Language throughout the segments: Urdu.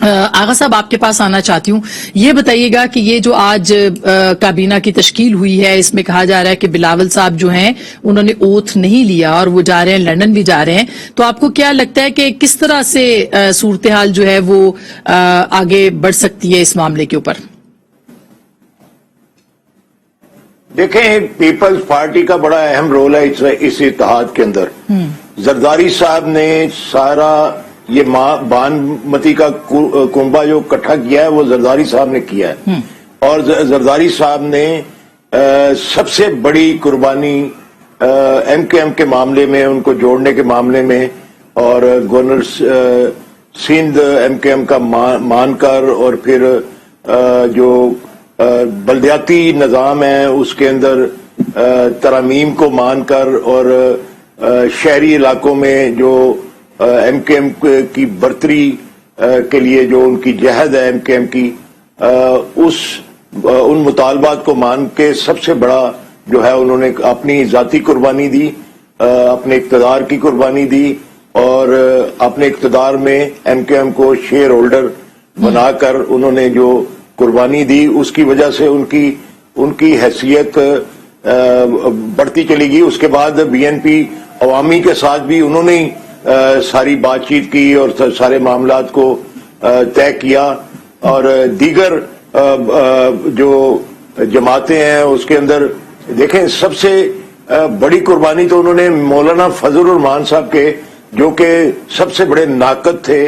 آغا صاحب آپ کے پاس آنا چاہتی ہوں. یہ بتائیے گا کہ یہ جو آج کابینہ کی تشکیل ہوئی ہے اس میں کہا جا رہا ہے کہ بلاول صاحب جو ہیں انہوں نے اوتھ نہیں لیا اور وہ جا رہے ہیں لندن بھی جا رہے ہیں, تو آپ کو کیا لگتا ہے کہ کس طرح سے صورتحال جو ہے وہ آگے بڑھ سکتی ہے اس معاملے کے اوپر؟ دیکھیں, پیپلز پارٹی کا بڑا اہم رول ہے اس اتحاد کے اندر. زرداری صاحب نے سارا یہ بانمتی کا کنبہ جو اکٹھا کیا ہے وہ زرداری صاحب نے کیا ہے, اور زرداری صاحب نے سب سے بڑی قربانی ایم کے ایم کے معاملے میں, ان کو جوڑنے کے معاملے میں, اور گورنر سندھ ایم کے ایم کا مان کر, اور پھر جو بلدیاتی نظام ہے اس کے اندر ترامیم کو مان کر, اور شہری علاقوں میں جو ایم کے ایم کی برتری کے لیے جو ان کی جہد ہے ایم کے ایم کی, ان مطالبات کو مان کے سب سے بڑا جو ہے انہوں نے اپنی ذاتی قربانی دی, اپنے اقتدار کی قربانی دی, اور اپنے اقتدار میں ایم کے ایم کو شیئر ہولڈر بنا کر انہوں نے جو قربانی دی اس کی وجہ سے ان کی حیثیت بڑھتی چلی گئی. اس کے بعد بی این پی عوامی کے ساتھ بھی انہوں نے ساری بات چیت کی اور سارے معاملات کو طے کیا, اور دیگر جو جماعتیں ہیں اس کے اندر دیکھیں سب سے بڑی قربانی تو انہوں نے مولانا فضل الرحمان صاحب کے, جو کہ سب سے بڑے ناقد تھے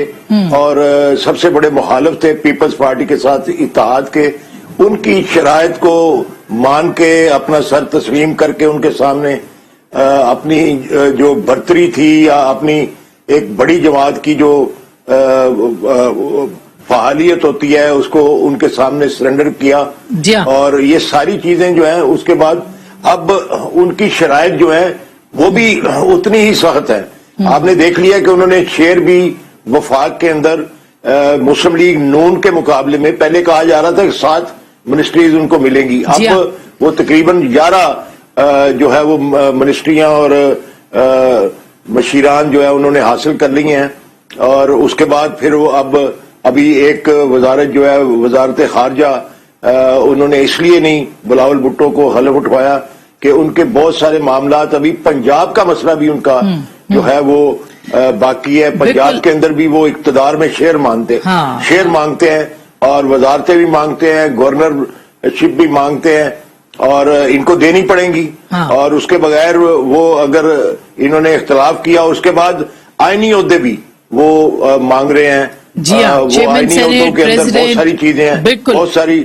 اور سب سے بڑے مخالف تھے پیپلز پارٹی کے ساتھ اتحاد کے, ان کی شرائط کو مان کے اپنا سر تسلیم کر کے ان کے سامنے اپنی جو برتری تھی یا اپنی ایک بڑی جماعت کی جو فعالیت ہوتی ہے اس کو ان کے سامنے سرنڈر کیا. اور یہ ساری چیزیں جو ہیں اس کے بعد اب ان کی شرائط جو ہیں وہ بھی اتنی ہی سخت ہیں. آپ نے دیکھ لیا کہ انہوں نے شیئر بھی وفاق کے اندر مسلم لیگ نون کے مقابلے میں پہلے کہا جا رہا تھا کہ 7 منسٹریز ان کو ملیں گی, اب وہ تقریباً 11 جو ہے وہ منسٹریاں اور مشیران جو ہے انہوں نے حاصل کر لی ہیں. اور اس کے بعد پھر وہ ابھی ایک وزارت جو ہے وزارت خارجہ انہوں نے اس لیے نہیں بلاول بھٹو کو حلف اٹھوایا کہ ان کے بہت سارے معاملات, ابھی پنجاب کا مسئلہ بھی ان کا جو ہے وہ باقی ہے. پنجاب کے اندر بھی وہ اقتدار میں شیئر مانگتے ہیں اور وزارتیں بھی مانگتے ہیں, گورنر شپ بھی مانگتے ہیں, اور ان کو دینی پڑیں گی. اور اس کے بغیر وہ اگر انہوں نے اختلاف کیا اس کے بعد آئینی عہدے بھی وہ مانگ رہے ہیں. وہ آئینی عہدوں کے اندر بہت ساری چیزیں ہیں, بہت ساری.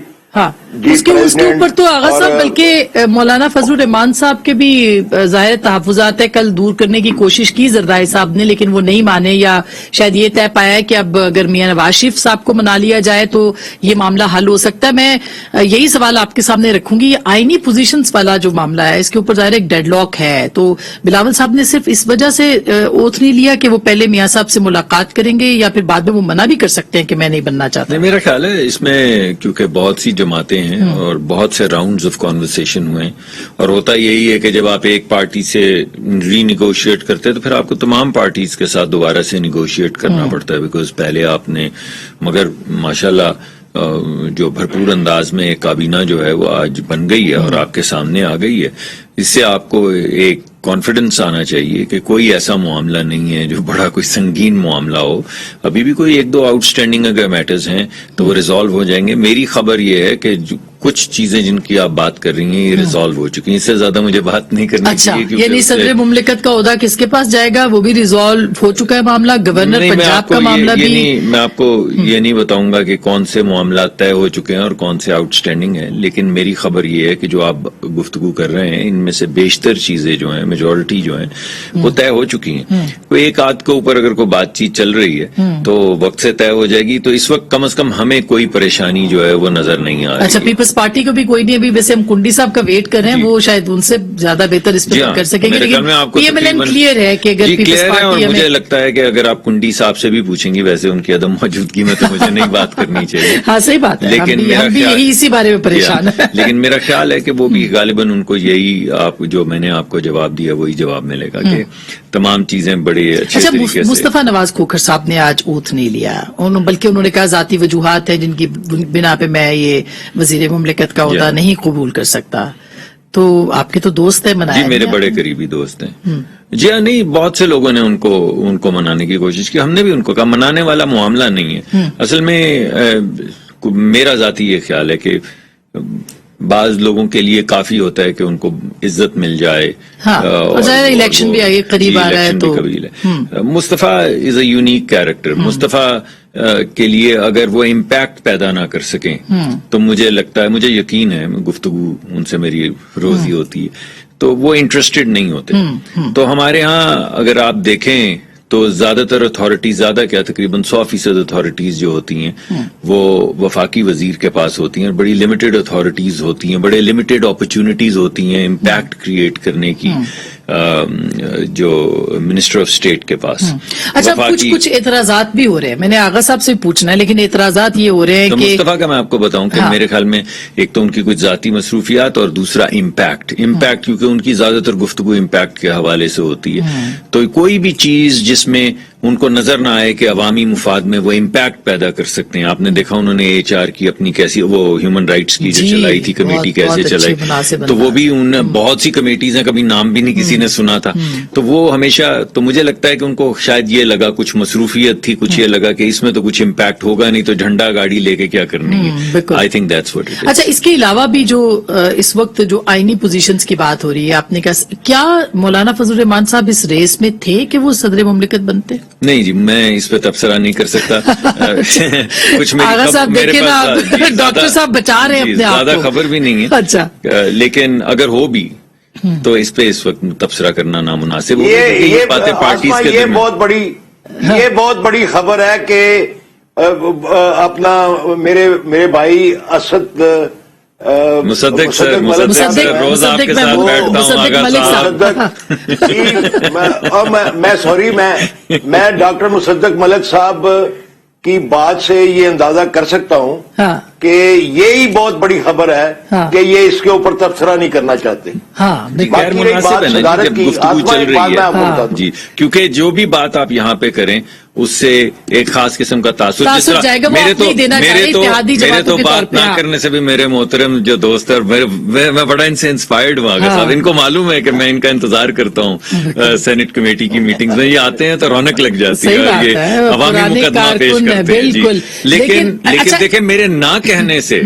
اس کے اوپر تو آغا صاحب بلکہ مولانا فضل الرحمان صاحب کے بھی ظاہر تحفظات کل دور کرنے کی کوشش کی زرداری صاحب نے, لیکن وہ نہیں مانے, یا شاید یہ طے پایا کہ اب اگر میاں نواز شریف صاحب کو منا لیا جائے تو یہ معاملہ حل ہو سکتا ہے. میں یہی سوال آپ کے سامنے رکھوں گی, یہ آئینی پوزیشنز والا جو معاملہ ہے اس کے اوپر ظاہر ایک ڈیڈ لاک ہے, تو بلاول صاحب نے صرف اس وجہ سے اوتھ نہیں لیا کہ وہ پہلے میاں صاحب سے ملاقات کریں گے, یا پھر بعد میں وہ منع بھی کر سکتے ہیں کہ میں نہیں بننا چاہتا؟ میرا خیال ہے اس میں کیونکہ بہت سی جماعتیں ہیں اور بہت سے راؤنڈز آف کانورسیشن ہوئے, اور ہوتا یہی ہے کہ جب آپ ایک پارٹی سے ری نیگوشیٹ کرتے ہیں تو پھر آپ کو تمام پارٹیز کے ساتھ دوبارہ سے نیگوشیٹ کرنا پڑتا ہے, بیکاز پہلے آپ نے, مگر ماشاءاللہ جو بھرپور انداز میں ایک کابینہ جو ہے وہ آج بن گئی ہے اور آپ کے سامنے آ گئی ہے. اس سے آپ کو ایک کانفیڈنس آنا چاہیے کہ کوئی ایسا معاملہ نہیں ہے جو بڑا کوئی سنگین معاملہ ہو. ابھی بھی کوئی 1-2 آؤٹ اسٹینڈنگ اگر میٹرز ہیں تو وہ ریزالو ہو جائیں گے. میری خبر یہ ہے کہ کچھ چیزیں جن کی آپ بات کر رہی ہیں یہ ریزالو ہو چکی ہیں, اس سے زیادہ مجھے بات نہیں کرنی چاہیے. یعنی صدر مملکت کا عہدہ کس کے پاس جائے گا وہ بھی ریزالو ہو چکا ہے معاملہ, گورنر پنجاب کا معاملہ بھی. میں آپ کو یہ نہیں بتاؤں گا کہ کون سے معاملات طے ہو چکے ہیں اور کون سے آؤٹ اسٹینڈنگ ہیں, لیکن میری خبر یہ ہے کہ جو آپ گفتگو کر رہے ہیں ان میں سے بیشتر چیزیں جو ہیں, میجورٹی جو ہیں وہ طے ہو چکی ہیں. کوئی ایک آدھ کے اوپر اگر کوئی بات چیت چل رہی ہے تو وقت سے طے ہو جائے گی. تو اس وقت کم از کم ہمیں کوئی پریشانی جو ہے وہ نظر نہیں آ رہی. اچھا, پیپلز پیپلز پارٹی کو بھی کوئی نہیں, ابھی ویسے ہم کنڈی صاحب کا ویٹ کر رہے ہیں, وہ شاید ان سے زیادہ بہتر اس پہ کر سکیں گے, لیکن P M L N clear ہے کہ اگر پیپلز پارٹی, مجھے لگتا ہے کہ اگر آپ کنڈی صاحب سے بھی پوچھیں گی, ویسے ان کی عدم موجودگی میں تو مجھے نہیں بات کرنی چاہیے. ہاں صحیح بات ہے, لیکن ہم بھی یہی اسی بارے میں پریشان ہیں. لیکن میرا خیال ہے کہ وہ بھی غالباً ان کو یہی آپ جو میں نے آپ کو جواب دیا وہی جواب ملے گا کہ تمام چیزیں بڑے اچھے طریقے سے. مصطفیٰ نواز کھوکھر صاحب نے آج اوتھ نہیں لیا, بلکہ انہوں نے کہا ذاتی وجوہات ہیں جن کی بنا پہ میں یہ وزیر مملکت کا عہدہ نہیں قبول کر سکتا. تو آپ کے تو دوست ہیں, منایا. جی میرے بڑے قریبی دوست ہیں. جی ہاں, نہیں بہت سے لوگوں نے ان کو منانے کی کوشش کی, ہم نے بھی ان کو کہا منانے والا معاملہ نہیں ہے. اصل میں میرا ذاتی یہ خیال ہے کہ بعض لوگوں کے لیے کافی ہوتا ہے کہ ان کو عزت مل جائے. الیکشن بھی آگے قریب آ رہا ہے تو مصطفیٰ از اے یونیک کیریکٹر. مصطفیٰ کے لیے اگر وہ امپیکٹ پیدا نہ کر سکیں تو مجھے لگتا ہے, مجھے یقین ہے, گفتگو ان سے میری روز ہی ہوتی ہے, تو وہ انٹرسٹڈ نہیں ہوتے. تو ہمارے ہاں اگر آپ دیکھیں تو زیادہ تر اتھارٹیز, زیادہ کیا تقریباً 100% اتھارٹیز جو ہوتی ہیں وہ وفاقی وزیر کے پاس ہوتی ہیں. بڑی لمیٹڈ اتھارٹیز ہوتی ہیں, بڑے لمیٹڈ اپرچونٹیز ہوتی ہیں امپیکٹ کریٹ کرنے کی جو منسٹر آف اسٹیٹ کے پاس. اچھا, کچھ اعتراضات بھی ہو رہے ہیں, میں نے آغا صاحب سے پوچھنا ہے, لیکن اعتراضات یہ ہو رہے ہیں کہ مصطفیٰ کا میں آپ کو بتاؤں کہ میرے خیال میں ایک تو ان کی کچھ ذاتی مصروفیات اور دوسرا امپیکٹ کیونکہ ان کی زیادہ تر گفتگو امپیکٹ کے حوالے سے ہوتی ہے. تو کوئی بھی چیز جس میں ان کو نظر نہ آئے کہ عوامی مفاد میں وہ امپیکٹ پیدا کر سکتے ہیں. آپ نے دیکھا انہوں نے HR کی اپنی کیسی وہ ہیومن رائٹس کی جو چلائی تھی کمیٹی, کیسے چلائی, تو وہ بھی بہت سی کمیٹیز ہیں, کبھی نام بھی نہیں کسی نے سنا تھا. تو وہ ہمیشہ, تو مجھے لگتا ہے کہ ان کو شاید یہ لگا کچھ مصروفیت تھی, کچھ یہ لگا کہ اس میں تو کچھ امپیکٹ ہوگا نہیں, تو جھنڈا گاڑی لے کے کیا کرنی ہے. I think that's what it is. اچھا, اس کے علاوہ بھی جو اس وقت جو آئینی پوزیشنز کی بات ہو رہی ہے, آپ نے کہا کیا مولانا فضل الرحمان صاحب اس ریس میں تھے کہ وہ صدر مملکت بنتے؟ نہیں جی, میں اس پہ تبصرہ نہیں کر سکتا. کچھ میرے پاس ڈاکٹر صاحب بچا رہے ہیں اپنے آپ کو, زیادہ خبر بھی نہیں ہے. اچھا, لیکن اگر ہو بھی تو اس پہ اس وقت تبصرہ کرنا نامناسب ہوگا. یہ باتیں پارٹیز کے یہ بہت بڑی خبر ہے کہ اپنا میرے بھائی اسد مصدق سر روز آپ کے ساتھ بیٹھتا ہوں. اور میں سوری, میں ڈاکٹر مصدق ملک صاحب کی بات سے یہ اندازہ کر سکتا ہوں کہ یہی بہت بڑی خبر ہے کہ یہ اس کے اوپر تبصرہ نہیں کرنا چاہتے. غیر مناسب ہے نا جب گفتگو چل رہی ہے جی, کیونکہ جو بھی بات آپ یہاں پہ کریں اس سے ایک خاص قسم کا تاثر میرے تو بات نہ کرنے سے بھی میرے محترم جو دوست ہے, میں بڑا ان سے انسپائرڈ ہوں. آگے صاحب ان کو معلوم ہے کہ میں ان کا انتظار کرتا ہوں سینٹ کمیٹی کی میٹنگز میں, یہ آتے ہیں تو رونق لگ جاتی ہے, اور یہ عوامی مقدمہ پیش کرتے ہیں جی. لیکن دیکھیں میرے نہ کہنے سے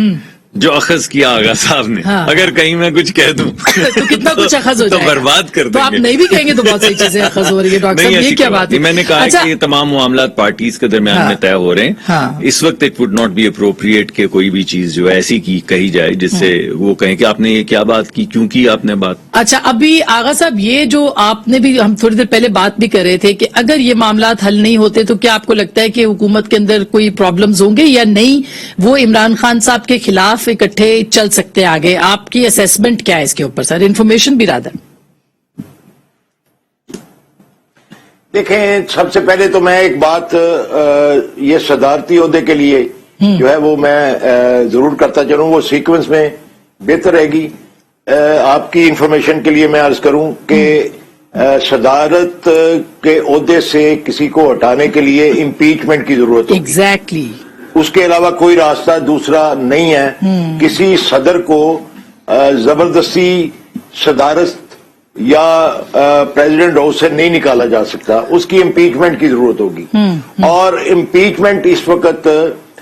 جو اخذ کیا آغا صاحب نے, اگر کہیں میں کچھ کہہ دوں تو کتنا کچھ اخذ ہو جائے, تو برباد کر دیں گے. تو آپ نہیں بھی کہیں گے تو بہت سی چیزیں اخذ ہو رہی ہے. ڈاکٹر صاحب یہ کیا بات ہے؟ میں نے کہا کہ یہ تمام معاملات پارٹیز کے درمیان میں طے ہو رہے ہیں. اس وقت it would not be appropriate کہ کوئی بھی چیز جو ایسی کی کہی جائے جس سے وہ کہیں کہ آپ نے یہ کیا بات کی, کیوں کی آپ نے بات. اچھا, ابھی آغا صاحب یہ جو آپ نے بھی, ہم تھوڑی دیر پہلے بات بھی کر رہے تھے کہ اگر یہ معاملات حل نہیں ہوتے تو کیا آپ کو لگتا ہے کہ حکومت کے اندر کوئی پرابلمز ہوں گے یا نہیں, وہ عمران خان صاحب کے خلاف اکٹھے چل سکتے ہیں آگے؟ آپ کی اسیسمنٹ کیا ہے اس کے اوپر سر, انفارمیشن بھی رادر؟ دیکھیں, سب سے پہلے تو میں ایک بات یہ صدارتی عہدے کے لیے جو ہے وہ میں ضرور کرتا چلوں, وہ سیکوینس میں بہتر رہے گی. آپ کی انفارمیشن کے لیے میں عرض کروں کہ صدارت کے عہدے سے کسی کو ہٹانے کے لیے امپیچمنٹ کی ضرورت ہے. ایگزیکٹلی, اس کے علاوہ کوئی راستہ دوسرا نہیں ہے. کسی صدر کو زبردستی صدارت یا پریزیڈنٹ ہاؤس سے نہیں نکالا جا سکتا, اس کی امپیچمنٹ کی ضرورت ہوگی. اور امپیچمنٹ اس وقت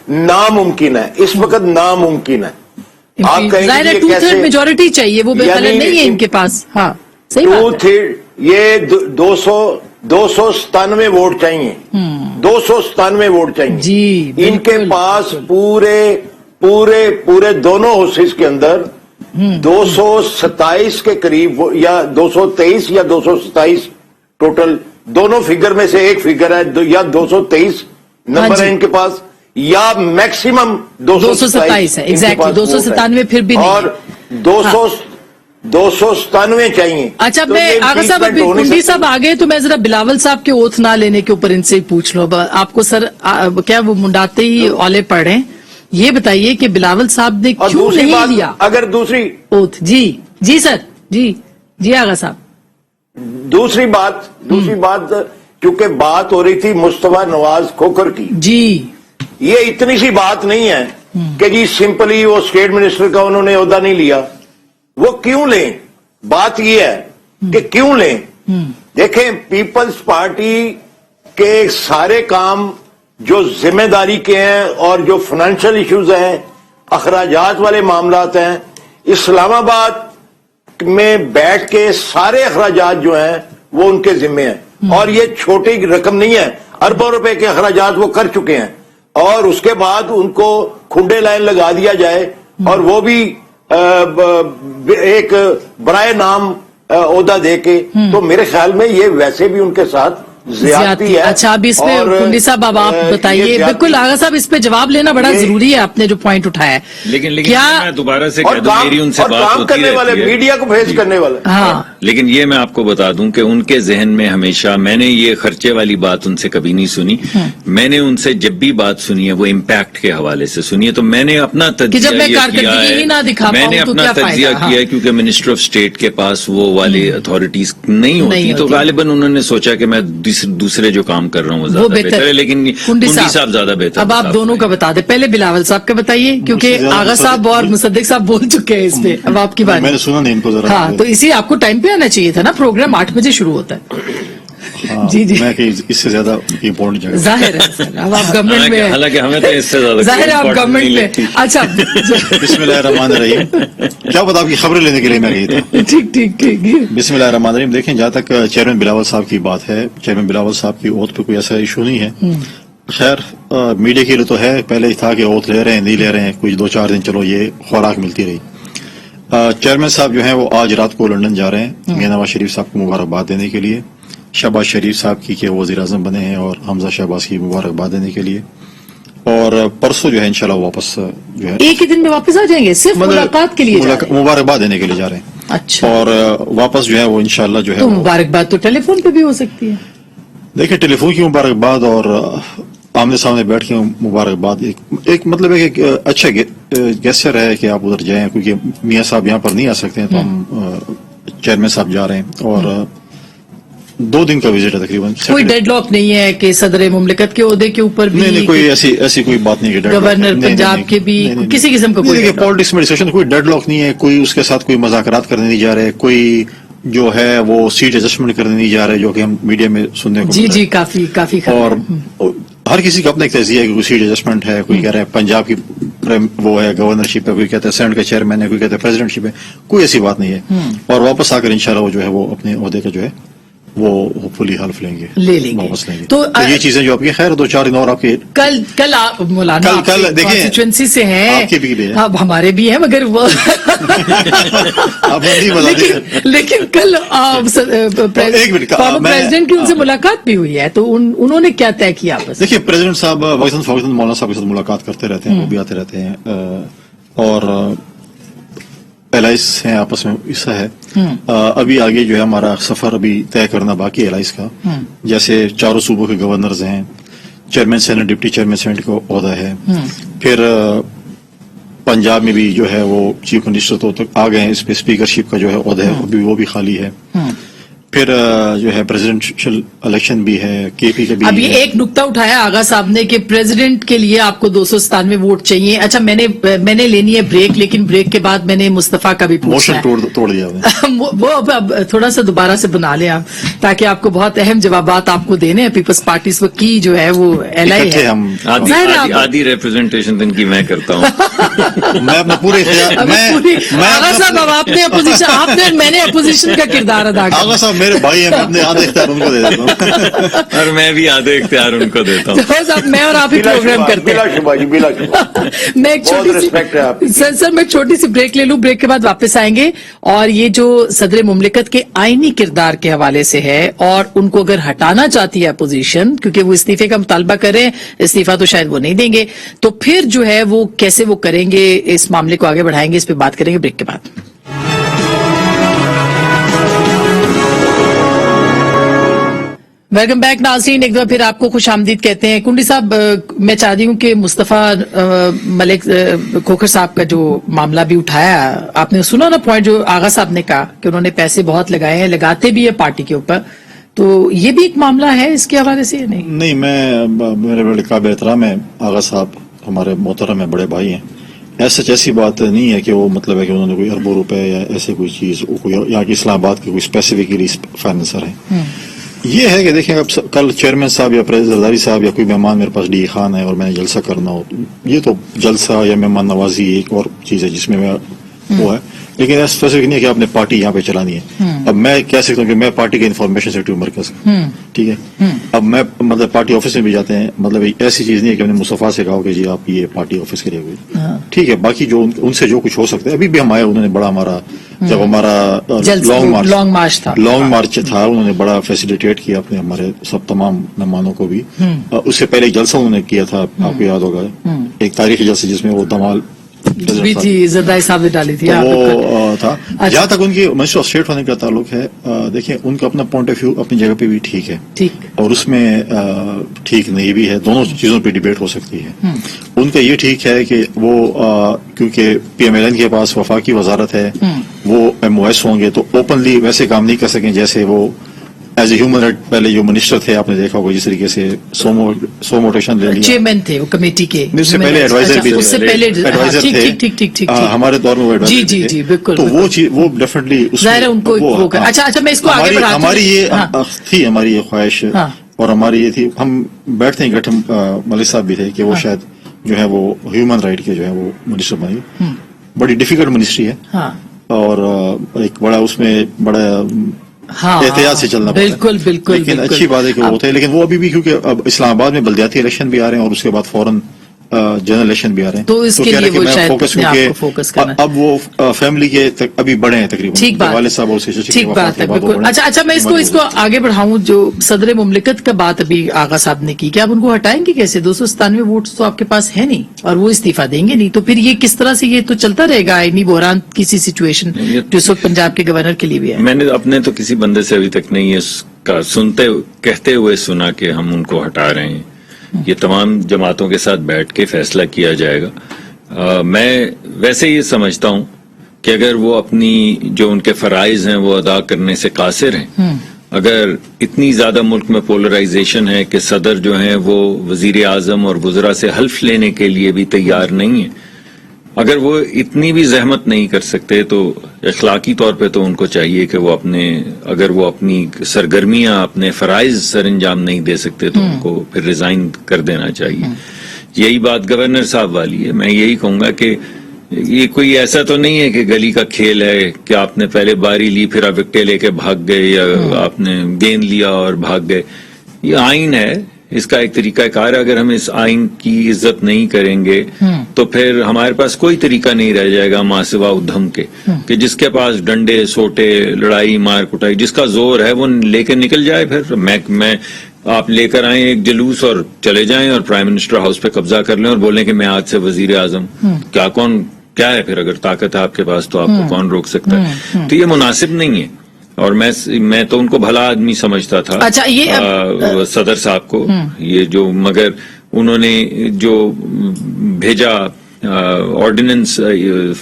ناممکن ہے, اس وقت ناممکن ہے. آپ کہیں گے کیسے میجورٹی چاہیے, وہ نہیں ہے ان کے پاس. ہاں صحیح بات ہے, یہ 297 ووٹ چاہیے, 297 ووٹ چاہیے جی. ان کے پاس پورے دونوں ہاؤسز کے اندر 227 کے قریب یا 223 یا 227 ٹوٹل, دونوں فگر میں سے ایک فگر ہے, یا 223 نمبر ہے ان کے پاس, یا میکسیمم 227 ہے ایگزیکٹلی 297 پھر بھی نہیں اور 297 چاہیے. اچھا تو میں یہ آغا صاحب ابھی impeachment ہو نہیں کنڈی سکتی. صاحب آگے تو میں ذرا بلاول صاحب کے اوتھ نہ لینے کے اوپر ان سے ہی پوچھ لوں. آپ کو سر کیا وہ منڈاتے ہی اولے پڑھ رہے ہیں؟ یہ بتائیے کہ بلاول صاحب نے اور کیوں دوسری نہیں بات لیا اگر دوسری اوتھ؟ جی سر جی آغا صاحب. دوسری بات کیونکہ بات ہو رہی تھی مصطفیٰ نواز کھوکھر کی. جی یہ اتنی سی بات نہیں ہے کہ جی سمپلی وہ اسٹیٹ منسٹر کا انہوں نے عہدہ نہیں لیا. وہ کیوں لیں؟ بات یہ ہے کہ کیوں لیں. دیکھیں پیپلز پارٹی کے سارے کام جو ذمہ داری کے ہیں اور جو فائنینشیل ایشوز ہیں، اخراجات والے معاملات ہیں، اسلام آباد میں بیٹھ کے سارے اخراجات جو ہیں وہ ان کے ذمہ ہیں. اور یہ چھوٹی رقم نہیں ہے، اربوں روپے کے اخراجات وہ کر چکے ہیں. اور اس کے بعد ان کو کھنڈے لائن لگا دیا جائے اور وہ بھی ایک برائے نام عہدہ دے کے، تو میرے خیال میں یہ ویسے بھی ان کے ساتھ زیادتی ہے. اچھا اب اس پہ کنڈی صاحب اب آپ بتائیے. بالکل آغا صاحب اس پہ جواب لینا بڑا ضروری ہے، آپ نے جو پوائنٹ اٹھایا ہے. لیکن کیا میں دوبارہ سے اور کہہ دوں میری ان سے بات کام ہوتی کرنے والے رہتی ہے. میڈیا کو فیس کرنے والے. ہاں لیکن یہ میں آپ کو بتا دوں کہ ان کے ذہن میں ہمیشہ میں نے یہ خرچے والی بات ان سے کبھی نہیں سنی. میں نے ان سے جب بھی بات سنی ہے وہ امپیکٹ کے حوالے سے سنی ہے. تو میں نے اپنا تجزیہ جب میں یہ کیا کارکردگی ہی نہ دکھا ہے، میں نے پاؤں تو اپنا کیا تجزیہ فائدہ؟ کیا ہے کیونکہ منسٹر آف اسٹیٹ کے پاس وہ والے اتھارٹیز نہیں ہوتی، تو ہوتی. غالباً انہوں نے سوچا کہ میں دوسرے جو کام کر رہا ہوں وہ زیادہ بہتر ہے. لیکن کنڈی کنڈی صاحب زیادہ بہتر. اب آپ دونوں کا بتا دیں. پہلے بلاول صاحب کا بتائیے کیونکہ آغا صاحب اور مصدق صاحب بول چکے ہیں اس پہ. اب آپ کی بات. میں نے سنا نہیں ان کو ذرا. ہاں تو اسی آپ کو ٹائم پہ آنا چاہیے تھا نا، پروگرام 8 بجے شروع ہوتا ہے. جی میں کہ اس سے زیادہ امپورٹنٹ جگہ. ظاہر ہے سر اب آپ گورنمنٹ میں حالانکہ ہمیں تو اس سے زیادہ ظاہر ہے آپ گورنمنٹ میں. اچھا بسم اللہ الرحمن الرحیم. کیا پتا آپ کی خبریں لینے کے لیے میں گئی تھا. ٹھیک بسم اللہ الرحمن الرحیم. دیکھیں جہاں تک چیئرمین بلاول صاحب کی بات ہے، چیئرمین بلاول صاحب کی اوتھ پہ کوئی ایسا ایشو نہیں ہے. خیر میڈیا کے لیے تو ہے، پہلے ہی تھا کہ اوتھ لے رہے ہیں نہیں لے رہے ہیں، کچھ 2-4 دن چلو یہ خوراک ملتی رہی. چیئرمین صاحب جو ہیں وہ آج رات کو لندن جا رہے ہیں میاں نواز شریف صاحب کو مبارکباد دینے کے لیے، شہباز شریف صاحب کی کہ وہ وزیر اعظم بنے ہیں اور حمزہ شہباز کی مبارکباد دینے کے لیے. اور پرسوں جو ہے انشاءاللہ واپس جو ہے ایک ہی دن میں واپس آ جائیں گے، صرف ملاقات کے لیے جا رہے ہیں. مبارکباد دینے کے لیے جا رہے ہیں. اچھا اور واپس جو ہے وہ انشاءاللہ جو ہے تو مبارکباد تو ٹیلی فون پہ بھی ہو سکتی ہے. دیکھیں ٹیلی فون کی مبارکباد اور آمنے سامنے بیٹھ کے مبارکباد ایک مطلب ہے کہ اچھا گیسچر ہے کہ آپ ادھر جائیں، کیونکہ میاں صاحب یہاں پر نہیں آ سکتے ہیں تو ہم چیئرمین صاحب جا رہے ہیں. اور 2 دن کا وزٹ ہے تقریباً. کوئی ڈیڈ لاک نہیں ہے کہ صدر مملکت کے عہدے کے اوپر بھی نہیں کوئی ایسی کوئی بات نہیں ہے. گورنر پنجاب کے بھی کسی قسم کا کوئی پالیٹکس میں ڈسکشن کوئی ڈیڈ لاک نہیں ہے. کوئی اس کے ساتھ کوئی مذاکرات کرنے نہیں جا رہے، کوئی جو ہے وہ سیٹ ایڈجسٹمنٹ کرنے نہیں جا رہے جو کہ ہم میڈیا میں سننے کو جی کافی اور ہر کسی کا اپنا ایک تجزیہ ہے کہ کوئی سیٹ ایڈجسٹمنٹ ہے، کوئی کہہ رہا ہے پنجاب کی وہ ہے گورنرشپ ہے، کوئی کہتا ہے سینٹ کا چیئرمین ہے، کوئی کہتا ہے پریزیڈنٹ شپ ہے. کوئی ایسی بات نہیں ہے. اور واپس آ کر انشاءاللہ وہ جو ہے وہ اپنے عہدے کا جو ہے وہ ہوپفلی حلف لیں گے، واپس لیں گے. تو یہ چیزیں جو آپ کی خیر 2-4 دن اور آپ کے کل آپ مولانا کانسٹیچوئنسی سے ہیں، آپ کے بھی ہے، اب ہمارے بھی ہیں، مگر وہ لیکن کل پریزیڈنٹ کی ان سے ملاقات بھی ہوئی ہے تو انہوں نے کیا طے کیا؟ بس دیکھیے پریزیڈنٹ صاحب وقتاً فوقتاً مولانا صاحب کے ساتھ ملاقات کرتے رہتے ہیں، وہ بھی آتے رہتے ہیں اور الائس ہیں آپس میں ایسا ہے. ابھی آگے جو ہے ہمارا سفر ابھی طے کرنا باقی ہے الائس کا. جیسے 4 صوبوں کے گورنرز ہیں، chairman senate, deputy chairman senate کا عہدہ ہے. پھر پنجاب میں بھی جو ہے وہ چیف منسٹر تو آ گئے ہیں، اس پہ اسپیکرشپ کا جو ہے عہدہ ہے وہ بھی خالی ہے. پھر جو ہے پریزیڈنشل الیکشن بھی ہے، کے پی کے بھی. ابھی ایک نقطہ اٹھایا آغا صاحب نے کہ پریزیڈنٹ کے لیے آپ کو 297 ووٹ چاہیے. اچھا میں نے لینی ہے بریک، لیکن بریک کے بعد میں نے مصطفیٰ کا بھی پوچھنا ہے. موشن توڑ دیا وہ اب تھوڑا سا دوبارہ سے بنا لیں آپ، تاکہ آپ کو بہت اہم جوابات آپ کو دینے ہیں. پیپلز پارٹی کی جو ہے وہ ایل آئی ہے، آدھی ریپرزینٹیشن دن کی میں کرتا ہوں. میں اپنا پورے آغا صاحب اب آپ نے میں نے اپوزیشن کا کردار ادا کیا. آغا صاحب میرے بھائی ہیں, میں اپنے آدھے اختیار ان کو دے دیتا ہوں. اور میں بھی آدھے اختیار ان کو دیتا ہوں. ظفر صاحب, میں اور آپ ہی پروگرام کرتے بلا ہیں. شبہ جی, بلا شبہ. میں ایک بہت چھوٹی respect ہے آپ کی. سی سر میں چھوٹی سی بریک لے لوں, بریک کے بعد واپس آئیں گے. اور یہ جو صدر مملکت کے آئینی کردار کے حوالے سے ہے, اور ان کو اگر ہٹانا چاہتی ہے اپوزیشن, کیونکہ وہ استعفے کا مطالبہ کر رہے ہیں, استعفا تو شاید وہ نہیں دیں گے, تو پھر جو ہے وہ کیسے وہ کریں گے, اس معاملے کو آگے بڑھائیں گے, اس پہ بات کریں گے بریک کے بعد. ویلکم بیک ناظرین, ایک دفعہ پھر آپ کو خوش آمدید کہتے ہیں. کنڈی صاحب, میں چاہتی ہوں کہ مصطفیٰ ملک کھوکھر صاحب کا جو معاملہ بھی اٹھایا, آپ نے سنا نا پوائنٹ جو آغا صاحب نے کہا کہ انہوں نے پیسے بہت لگائے ہیں, لگاتے بھی ہے پارٹی کے اوپر, تو یہ بھی ایک معاملہ ہے اس کے حوالے سے یا نہیں؟ نہیں, میرے بڑے قابل احترام ہے آغا صاحب, ہمارے محترم ہیں, بڑے بھائی ہیں. ایسی بات نہیں ہے کہ وہ مطلب ہے کہ انہوں نے کوئی اربوں روپے یا ایسے کوئی چیز, یہاں کی اسلام آباد کے کوئی اسپیسیفکلی فائنینسر ہے. یہ ہے کہ دیکھیں, اب کل چیئرمین صاحب یا زرداری صاحب یا کوئی مہمان میرے پاس ڈی خان ہے اور میں نے جلسہ کرنا ہو, یہ تو جلسہ یا مہمان نوازی ایک اور چیز ہے جس میں وہ ہے, لیکن ایسا اسپیسیفک نہیں ہے کہ آپ نے پارٹی یہاں پہ چلانی ہے. اب میں کہہ سکتا ہوں کہ میں پارٹی کے انفارمیشن سیکٹری مرکز, ٹھیک ہے, اب میں مطلب پارٹی آفس میں بھی جاتے ہیں, مطلب ایسی چیز نہیں ہے کہ ہم نے مصطفیٰ سے کہا کہ جی آپ یہ پارٹی آفس کے لیے ہوئی, ٹھیک ہے. باقی جو ان سے جو کچھ ہو سکتا ہے, ابھی بھی ہم آئے, انہوں نے بڑا ہمارا جب ہمارا لانگ مارچ تھا, انہوں نے بڑا فیسیلیٹیٹ کیا اپنے ہمارے سب تمام مہمانوں کو بھی. اس سے پہلے ایک جلسہ انہوں نے کیا تھا, آپ کو یاد ہوگا, ایک تاریخی جلسہ جس میں وہ دمال جی زرداری صاحب نے ڈالی تھی, وہ تھا. جہاں تک ان کی منسٹر آف اسٹیٹ ہونے کا تعلق ہے, دیکھیں ان کا اپنا پوائنٹ آف ویو اپنی جگہ پہ بھی ٹھیک ہے, اور اس میں ٹھیک نہیں بھی ہے, دونوں چیزوں پہ ڈیبیٹ ہو سکتی ہے. ان کا یہ ٹھیک ہے کہ وہ کیونکہ پی ایم ایل این کے پاس وفاقی وزارت ہے, وہ ایم او ایس ہوں گے تو اوپنلی ویسے کام نہیں کر سکیں جیسے وہ ایز اے ہیومن رائٹ پہلے جو منسٹر تھے, آپ نے دیکھا ہوگا جس طریقے سے سو موٹیشن لے لیا, چیئرمین تھے وہ کمیٹی کے, اس سے پہلے ایڈوائزر بھی تھے, ہمارے دور میں وہ ایڈوائزر تھے, بالکل. تو وہ چیز وہ ڈیفینیٹلی اچھا میں اس کو آگے بڑھاتا ہوں. ہماری یہ تھی, ہماری یہ خواہش, اور ہماری یہ تھی, ہم بیٹھتے ہیں گٹھم ملک صاحب بھی تھے کہ وہ شاید جو ہے وہ ہیومن رائٹ کے جو ہے وہ منسٹر بنے. بڑی ڈیفیکلٹ منسٹری ہے, اور ایک بڑا اس میں بڑا احتیاط سے چلنا پڑتا ہے, بالکل. لیکن اچھی بات ہے کہ وہ ہوتا ہے, لیکن وہ ابھی بھی کیونکہ اب اسلام آباد میں بلدیاتی الیکشن بھی آ رہے ہیں اور اس کے بعد فوراً جنرل الیکشن بھی آ رہے ہیں, تو اس کے لیے وہ شاید فوکس کرنا, اب وہ فیملی کے ابھی بڑے ہیں تقریباً, والد صاحب اور ٹھیک بات ہے, بالکل. اچھا میں اس کو آگے بڑھاؤں, جو صدر مملکت کا بات ابھی آغا صاحب نے کی, کہ آپ ان کو ہٹائیں گے کیسے؟ 297 ووٹس تو آپ کے پاس ہے نہیں, اور وہ استعفا دیں گے نہیں, تو پھر یہ کس طرح سے, یہ تو چلتا رہے گا آئینی بحران کسی سچویشن جو اس وقت پنجاب کے گورنر کے لیے بھی ہے. میں نے اپنے تو کسی بندے سے ابھی تک نہیں اس کا کہتے ہوئے سنا کہ ہم ان کو ہٹا رہے ہیں. یہ تمام جماعتوں کے ساتھ بیٹھ کے فیصلہ کیا جائے گا. میں ویسے یہ سمجھتا ہوں کہ اگر وہ اپنی جو ان کے فرائض ہیں وہ ادا کرنے سے قاصر ہیں, اگر اتنی زیادہ ملک میں پولرائزیشن ہے کہ صدر جو ہیں وہ وزیر اعظم اور وزراء سے حلف لینے کے لیے بھی تیار نہیں ہیں, اگر وہ اتنی بھی زحمت نہیں کر سکتے تو اخلاقی طور پہ تو ان کو چاہیے کہ وہ اگر وہ اپنی سرگرمیاں اپنے فرائض سر انجام نہیں دے سکتے تو ان کو پھر ریزائن کر دینا چاہیے. یہی بات گورنر صاحب والی ہے. میں یہی کہوں گا کہ یہ کوئی ایسا تو نہیں ہے کہ گلی کا کھیل ہے کہ آپ نے پہلے باری لی پھر آپ وکٹیں لے کے بھاگ گئے, یا آپ نے گیند لیا اور بھاگ گئے. یہ آئین ہے, اس کا ایک طریقہ کار ہے. اگر ہم اس آئین کی عزت نہیں کریں گے تو پھر ہمارے پاس کوئی طریقہ نہیں رہ جائے گا ماں سوا ادھم کے, کہ جس کے پاس ڈنڈے سوٹے لڑائی مار کٹائی جس کا زور ہے وہ لے کے نکل جائے. پھر میں آپ لے کر آئیں ایک جلوس اور چلے جائیں اور پرائم منسٹر ہاؤس پہ قبضہ کر لیں اور بولیں کہ میں آج سے وزیر اعظم. کیا ہے پھر, اگر طاقت ہے آپ کے پاس تو آپ کو کون روک سکتا ہے؟ تو یہ مناسب نہیں ہے. اور میں تو ان کو بھلا آدمی سمجھتا تھا, صدر صاحب کو, یہ جو مگر انہوں نے جو بھیجا آرڈیننس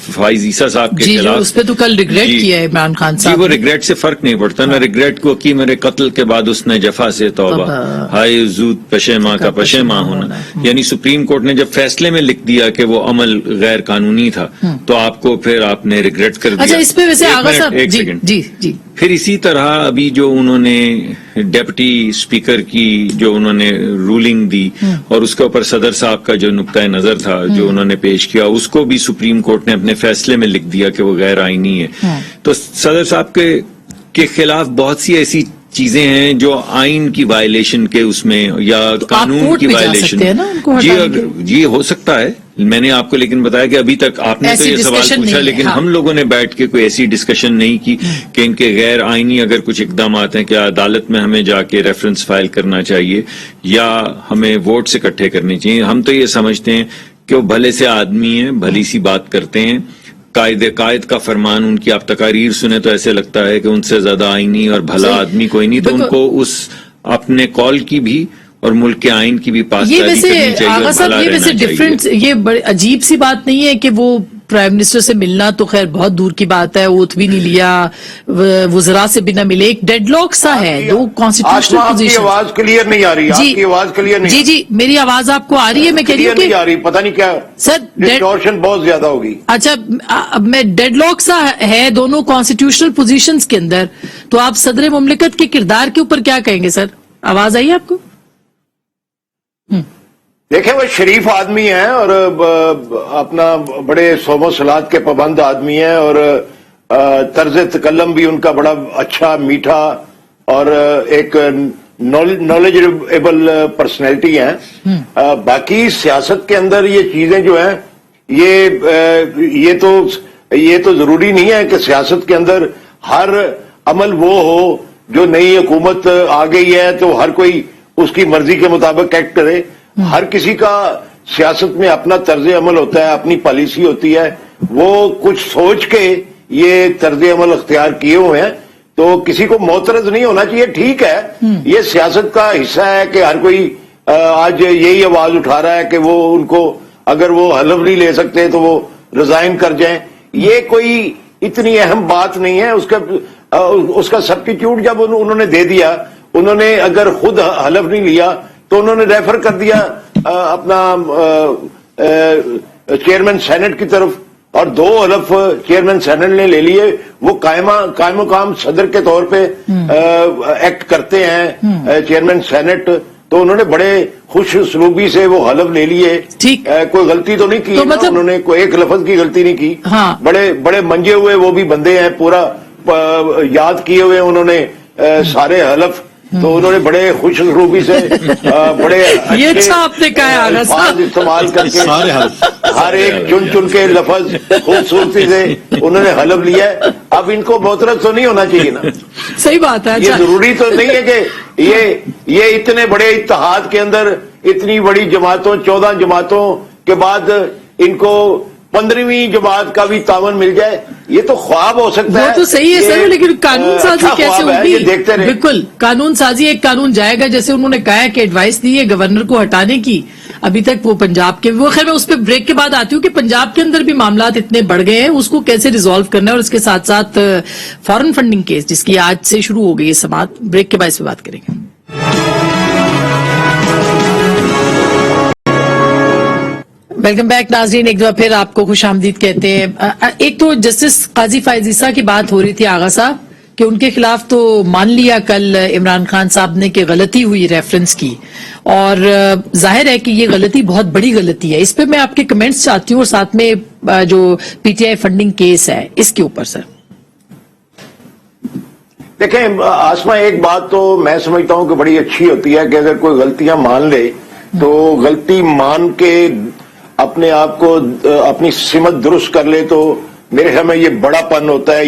فائز عیسیٰ صاحب کے خلاف, اس پہ تو کل ریگریٹ کیا ہے عمران خان صاحب. وہ ریگریٹ سے فرق نہیں پڑتا نا, ریگریٹ کو کہ میرے قتل کے بعد اس نے جفا سے توبہ, ہائے زود پشیماں کا پشیماں ہونا. یعنی سپریم کورٹ نے جب فیصلے میں لکھ دیا کہ وہ عمل غیر قانونی تھا تو آپ کو پھر آپ نے ریگریٹ کر دیا. اچھا اس پہ ویسے آغا صاحب, ایک سیکنڈ, پھر اسی طرح ابھی جو انہوں نے ڈیپٹی اسپیکر کی جو انہوں نے رولنگ دی اور اس کے اوپر صدر صاحب کا جو نقطۂ نظر تھا جو انہوں نے پیش کیا, اس کو بھی سپریم کورٹ نے اپنے فیصلے میں لکھ دیا کہ وہ غیر آئینی ہے. تو صدر صاحب کے کے خلاف بہت سی ایسی چیزیں ہیں جو آئین کی وائلیشن کے اس میں یا قانون کی وائلیشن جی ہو سکتا ہے. میں نے آپ کو لیکن بتایا کہ ابھی تک آپ نے تو یہ سوال پوچھا لیکن ہم لوگوں نے بیٹھ کے کوئی ایسی ڈسکشن نہیں کی کہ ان کے غیر آئینی اگر کچھ اقدامات ہیں کیا عدالت میں ہمیں جا کے ریفرنس فائل کرنا چاہیے یا ہمیں ووٹس اکٹھے کرنے چاہیے. ہم تو یہ سمجھتے ہیں کہ وہ بھلے سے آدمی ہیں, بھلی سی بات کرتے ہیں. قائد کا فرمان, ان کی آپ تقاریر سنیں تو ایسے لگتا ہے کہ ان سے زیادہ آئینی اور بھلا آدمی کوئی نہیں, تو ان کو اس اپنے کال کی بھی اور ملک کے آئین کی بھی پاسداری کرنی چاہیے. آغا صاحب یہ ویسے ڈفرینٹ, یہ بڑی عجیب سی بات نہیں ہے کہ وہ پرائم منسٹر سے ملنا تو خیر بہت دور کی بات ہے, اوتھ بھی نہیں لیا, وزراء سے بھی نہ ملے, ایک ڈیڈ لاک سا ہے, دو کانسٹیٹیوشنل پوزیشن. آپ کی آواز کلیئر نہیں آ رہی, آپ کی آواز کلیئر نہیں. جی میری آواز آپ کو آ رہی ہے, میں کہہ رہی ہوں کہ آ رہی, پتہ نہیں کیا سر ڈسٹورشن بہت زیادہ ہوگی. اچھا اب میں ڈیڈ لاک سا ہے دونوں کانسٹیٹیوشنل پوزیشنز کے اندر, تو آپ صدر مملکت کے کردار کے اوپر کیا کہیں گے سر؟ آواز آئی آپ کو؟ دیکھیں وہ شریف آدمی ہیں اور اپنا بڑے صوم و صلات کے پابند آدمی ہیں اور طرز تکلم بھی ان کا بڑا اچھا میٹھا اور ایک نالجبل پرسنالٹی ہیں. باقی سیاست کے اندر یہ چیزیں جو ہیں یہ تو ضروری نہیں ہے کہ سیاست کے اندر ہر عمل وہ ہو جو نئی حکومت آ گئی ہے تو ہر کوئی اس کی مرضی کے مطابق ایکٹ کرے. ہر کسی کا سیاست میں اپنا طرز عمل ہوتا ہے, اپنی پالیسی ہوتی ہے, وہ کچھ سوچ کے یہ طرز عمل اختیار کیے ہوئے ہیں, تو کسی کو معترض نہیں ہونا چاہیے. ٹھیک ہے, یہ سیاست کا حصہ ہے کہ ہر کوئی آج یہی آواز اٹھا رہا ہے کہ وہ ان کو اگر وہ حلف نہیں لے سکتے تو وہ ریزائن کر جائیں. یہ کوئی اتنی اہم بات نہیں ہے. اس کا سبسٹیٹیوٹ جب انہوں نے دے دیا, انہوں نے اگر خود حلف نہیں لیا تو انہوں نے ریفر کر دیا اپنا چیئرمین سینٹ کی طرف, اور 2 حلف چیئرمین سینٹ نے لے لیے. وہ قائم مقام صدر کے طور پہ ایکٹ کرتے ہیں چیئرمین سینٹ, تو انہوں نے بڑے خوش اسلوبی سے وہ حلف لے لیے. کوئی غلطی تو نہیں کی, انہوں نے کوئی ایک لفظ کی غلطی نہیں کی. بڑے منجے ہوئے وہ بھی بندے ہیں, پورا یاد کیے ہوئے انہوں نے سارے حلف, تو انہوں نے بڑے خوش اسلوبی سے بڑے الفاظ استعمال کر کے ہر ایک چن کے لفظ خوبصورتی سے انہوں نے حلف لیا ہے. اب ان کو معترض تو نہیں ہونا چاہیے نا. صحیح بات ہے. یہ ضروری تو نہیں ہے کہ یہ اتنے بڑے اتحاد کے اندر اتنی بڑی جماعتوں 14 جماعتوں کے بعد ان کو 15ویں جماعت کا بھی تعاون مل جائے. یہ تو خواب ہو سکتا ہے. وہ تو صحیح ہے سر, لیکن قانون سازی کیسے ہوگی؟ دیکھتے رہے. بالکل قانون سازی, ایک قانون جائے گا جیسے انہوں نے کہا کہ ایڈوائس دی ہے گورنر کو ہٹانے کی. ابھی تک وہ پنجاب کے, وہ خیر میں اس پہ بریک کے بعد آتی ہوں کہ پنجاب کے اندر بھی معاملات اتنے بڑھ گئے ہیں, اس کو کیسے ریزالو کرنا ہے, اور اس کے ساتھ ساتھ فارن فنڈنگ کیس جس کی آج سے شروع ہو گئی ہے سماعت. بریک کے بعد اس پہ بات کریں گے. ویلکم بیک ناظرین, ایک دفعہ پھر آپ کو خوش آمدید کہتے ہیں. ایک تو جسٹس قاضی فائز عیسیٰ کی بات ہو رہی تھی آغا صاحب کہ ان کے خلاف تو مان لیا کل عمران خان صاحب نے کہ غلطی ہوئی ریفرنس کی, اور ظاہر ہے کہ یہ غلطی بہت بڑی غلطی ہے. اس پہ میں آپ کے کمنٹس چاہتی ہوں, اور ساتھ میں جو P T I funding case ہے اس کے اوپر. سر دیکھیں آسما, ایک بات تو میں سمجھتا ہوں کہ بڑی اچھی ہوتی ہے کہ اگر کوئی غلطیاں مان لے تو غلطی مان کے اپنے آپ کو اپنی سمت درست کر لے, تو میرے خیال میں یہ بڑا پن ہوتا ہے.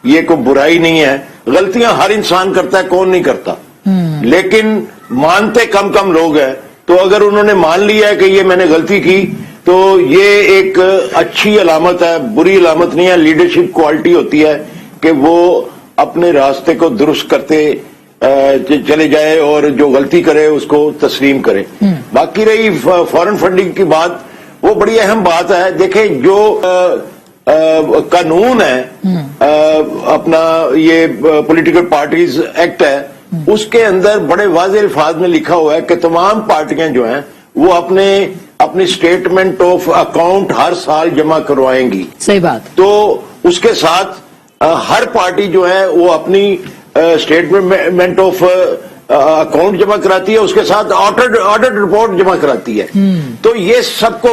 یہ کوئی برائی نہیں ہے. غلطیاں ہر انسان کرتا ہے, کون نہیں کرتا, لیکن مانتے کم لوگ ہیں. تو اگر انہوں نے مان لیا ہے کہ یہ میں نے غلطی کی تو یہ ایک اچھی علامت ہے, بری علامت نہیں ہے. لیڈرشپ کوالٹی ہوتی ہے کہ وہ اپنے راستے کو درست کرتے چلے جائے اور جو غلطی کرے اس کو تسلیم کرے. باقی رہی فارن فنڈنگ کی بات, وہ بڑی اہم بات ہے. دیکھیں جو قانون ہے اپنا یہ پولیٹیکل پارٹیز ایکٹ ہے, اس کے اندر بڑے واضح الفاظ میں لکھا ہوا ہے کہ تمام پارٹیاں جو ہیں وہ اپنی اسٹیٹمنٹ آف اکاؤنٹ ہر سال جمع کروائیں گی. صحیح بات. تو اس کے ساتھ ہر پارٹی جو ہے وہ اپنی اسٹیٹمنٹ آف اکاؤنٹ جمع کراتی ہے, اس کے ساتھ آڈٹ رپورٹ جمع کراتی ہے. تو یہ سب کو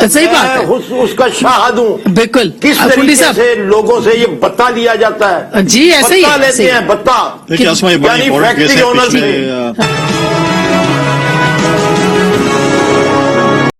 صحیح بات ہے، میں اس کا شاہد ہوں بالکل کس پنڈی طریقے صاحب سے لوگوں سے یہ بتا لیا جاتا ہے. جی ایسے ہی بتا ایسے لیتے ہی. ہیں بتا دیکھیے اسما یہ بڑی یعنی امپورٹنٹ فیکٹری کیس ہے آنر پچھلے